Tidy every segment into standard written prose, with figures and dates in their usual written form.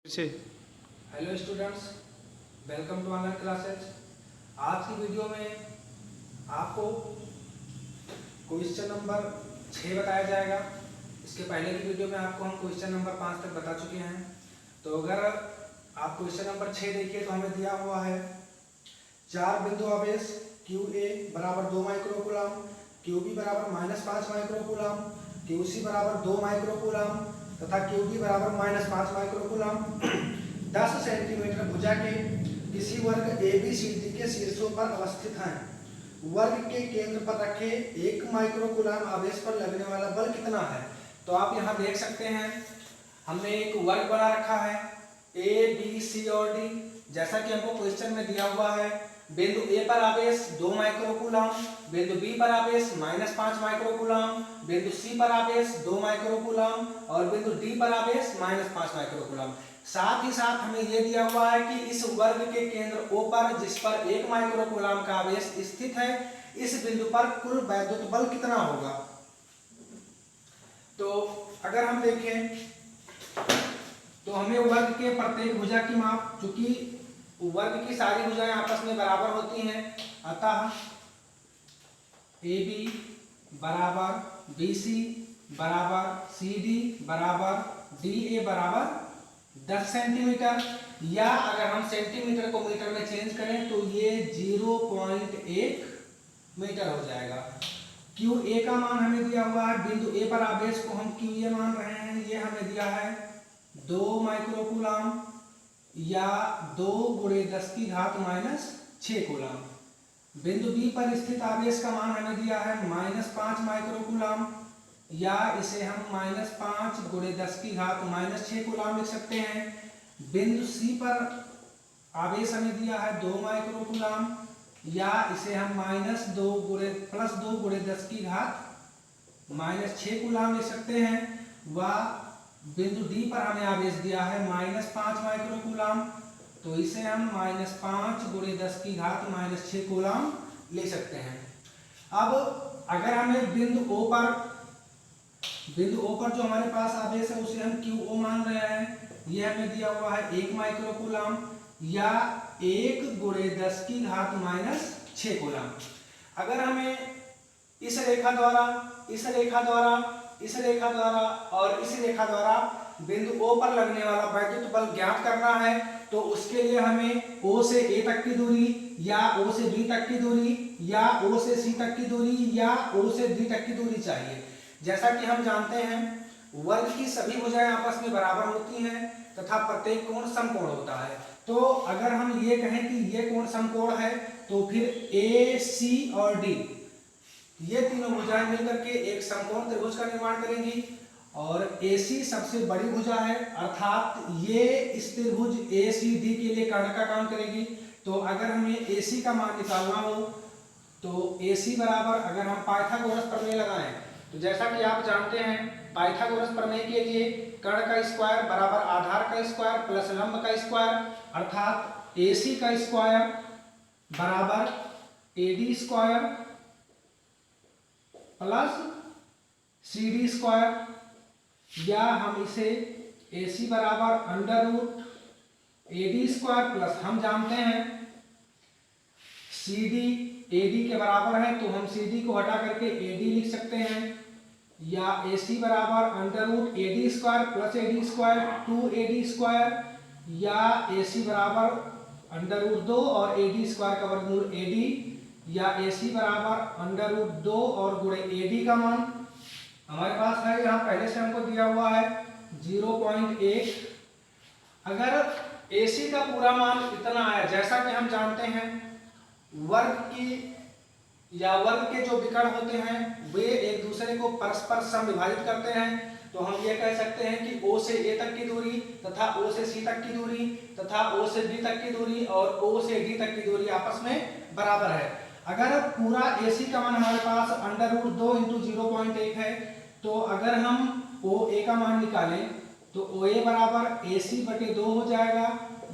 Hello students, welcome to online classes. आज की video में आपको क्वेश्चन नंबर 6 बताया जाएगा। इसके पहले की वीडियो में आपको हम क्वेश्चन नंबर 5 तक बता चुके हैं। तो अगर आप क्वेश्चन नंबर 6 देखिए तो हमें दिया हुआ है 4 बिंदु आवेश QA बराबर 2 माइक्रोकूलम, QB बराबर -5 माइक्रोकूलम, QC बराबर 2 माइक्रोकूलम तथा QD बराबर -5 माइक्रोकूलम 10 सेंटीमीटर भुजा के किसी वर्ग ABCD के शीर्षों पर अवस्थित हैं। वर्ग के केंद्र पर रखे 1 माइक्रोकूलम आवेश पर लगने वाला बल कितना है? तो आप यहाँ देख सकते हैं, हमने एक वर्ग बना रखा है A, B, C और D। जैसा कि हमको क्वेश्चन में दिया हुआ है, बिंदु A पर आवेश 2 माइक्रोकूलम, बिंदु B पर आवेश -5 माइक्रोकूलम, बिंदु C पर आवेश 2 माइक्रोकूलम और बिंदु D पर आवेश -5 माइक्रोकूलम। साथ ही साथ हमें यह दिया हुआ है कि इस वर्ग के केंद्र O पर, जिस पर 1 माइक्रोकूलम का आवेश स्थित है, इस बिंदु पर कुल वैद्युत बल कितना होगा। तो अगर हम देखें तो हमें वर्ग के प्रत्येक भुजा की माप, चूंकि वर्ग की सारी भुजाएं आपस में बराबर होती हैं, अतः AB बराबर BC बराबर CD बराबर DA बराबर 10 सेंटीमीटर, या अगर हम सेंटीमीटर को मीटर में चेंज करें तो ये 0.1 मीटर हो जाएगा। QA का मान हमें दिया हुआ है, बिंदु A पर आवेश को हम QA मान रहे हैं, ये हमें दिया है 2 माइक्रोकूलम या 2 × 10⁻⁶ कूलम। बिंदु B पर स्थित आवेश का मान हमें दिया है -5 माइक्रोकूलम, या इसे हम -5 × 10⁻⁶ कूलम लिख सकते हैं। बिंदु C पर आवेश हमें दिया है 2 माइक्रोकूलम, या इसे हम -2 × 10⁻⁶ कूलम लिख सकते हैं। व बिंदु D पर हमें आवेश दिया है -5 माइक्रोकूलम, तो इसे हम -5 × 10⁻⁶ कूलम ले सकते हैं। अब अगर हमें बिंदु O पर जो हमारे पास आवेश है उसे हम QO मान रहे हैं, यह हमें दिया हुआ है 1 माइक्रोकूलम या 1 × 10⁻⁶ कूलम। अगर हमें इस रेखा द्वारा और इस रेखा द्वारा बिंदु O पर लगने वाला वैद्युत बल ज्ञात करना है, तो उसके लिए हमें O से A तक की दूरी, या O से B तक की दूरी, या O से C तक की दूरी, या O से D तक की दूरी चाहिए। जैसा कि हम जानते हैं, वर्ग की सभी भुजाएं आपस में बराबर होती हैं तथा प्रत्येक कोण समकोण होता है। तो अगर हम ये कहें कि ये कोण समकोण है, तो फिर A, C और D ये तीनों भुजाएं मिलकर के एक समकोण त्रिभुज का निर्माण करेंगी, और AC सबसे बड़ी भुजा है, अर्थात ये इस त्रिभुज ACD के लिए कर्ण का काम करेगी। तो अगर हमें AC का मान निकालना हो तो AC बराबर, अगर हम पाइथागोरस प्रमेय लगाएं, तो जैसा कि आप जानते हैं, पाइथागोरस प्रमेय के लिए कर्ण का स्क्वायर बराबर आधार का स्क्वायर प्लस लंब का स्क्वायर, अर्थात AC का स्क्वायर बराबर AD square plus CD square, या हम इसे AC बराबर √AD स्क्वायर प्लस, हम जानते हैं CD AD के बराबर है, तो हम CD को हटा करके AD लिख सकते हैं, या AC बराबर √AD square plus AD square 2AD square, या AC बराबर √2 और AD स्क्वायर का वर्गमूल AD, या AC बराबर √2 और गुणे AD का मान हमारे पास है, यहाँ पहले से हमको दिया हुआ है 0.1। अगर AC का पूरा मान इतना आया, जैसा कि हम जानते हैं वर्ग के जो विकर्ण होते हैं वे एक दूसरे को परस्पर समविभाजित करते हैं, तो हम ये कह सकते हैं कि O से A तक की दूरी तथा O से C तक की दूरी तथा O से B तक की दूरी और O से D तक की दूरी आपस में बराबर है। अगर पूरा AC का मान हमारे पास √2 × 0.1 है, तो अगर हम OA का मान निकालें तो OA बराबर AC/2 हो जाएगा,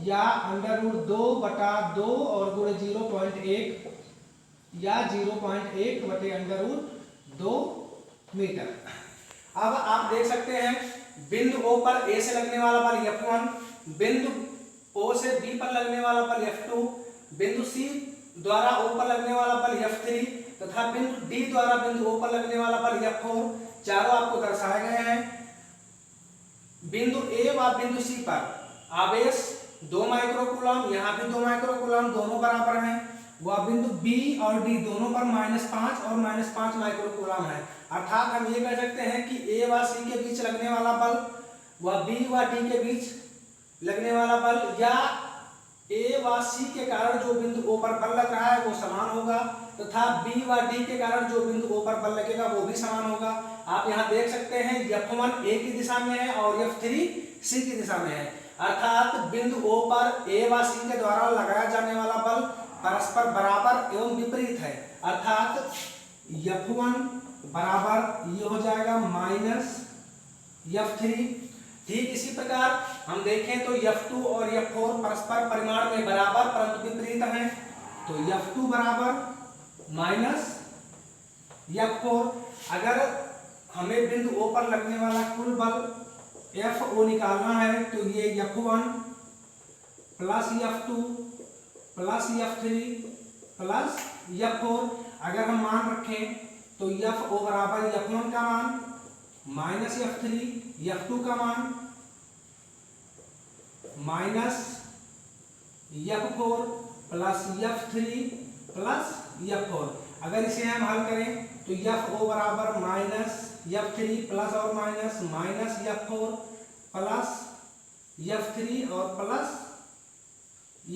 या √2/2 और गुणे 0.1, या 0.1/√2 मीटर। अब आप देख सकते हैं बिंदु O पर A से लगने वाला बल F1 बिंदु O से B पर लगने वाला बल F2, बिंदु C द्वारा O पर लगने वाला बल F3 तथा बिंदु D द्वारा बिंदु O पर लगने वाला बल F4 चारों आपको दर्शाए गए हैं। बिंदु A व बिंदु C पर आवेश 2 माइक्रोकूलम, यहाँ भी 2 माइक्रोकूलम, दोनों बराबर हैं। वह बिंदु B और D दोनों पर -5 और -5 माइक्रोकूलम है। अर्थात हम ये कह सकते हैं कि A व C के बीच लगने वाला बल व B व D के बीच लगने वाला बल या A व C के कारण जो बिंदु O पर बल लग रहा है वो समान होगा तथा B व D के कारण जो बिंदु O पर बल लगेगा वो भी समान होगा। आप यहाँ देख सकते हैं F1 A की दिशा में है और F3 C की दिशा में है। अर्थात बिंदु O पर A व C के द्वारा लगाया जाने वाला बल परस्पर बराबर एवं विपरीत है। अर्थात F1 बराबर ये हो जाएगा -F3। ठीक इसी प्रकार हम देखें तो F2 और F4 परस्पर परिमाण में बराबर परंतु विपरीत हैं। तो F2 बराबर -F4। अगर हमें बिंदु O पर लगने वाला कुल बल FO निकालना है तो ये F1 plus F2 plus F3 plus F4। अगर हम मान रखें तो FO बराबर F1 का मान -F3, F2 का मान -F4 plus F3 plus F4। अगर इसे हम हल करें तो FO बराबर -F3 प्लस और माइनस -F4 प्लस F3 और plus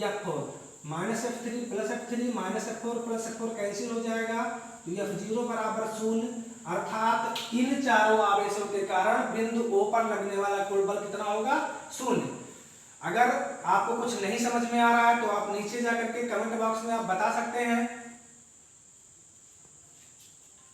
F4, -F3 plus F3 -F4 plus F4 cancel हो जाएगा तो F0 बराबर 0। अर्थात इन चारों आवेशों के कारण बिंदु O पर लगने वाला कुल बल कितना होगा? 0। अगर आपको कुछ नहीं समझ में आ रहा है तो आप नीचे जाकर के कमेंट बॉक्स में आप बता सकते हैं।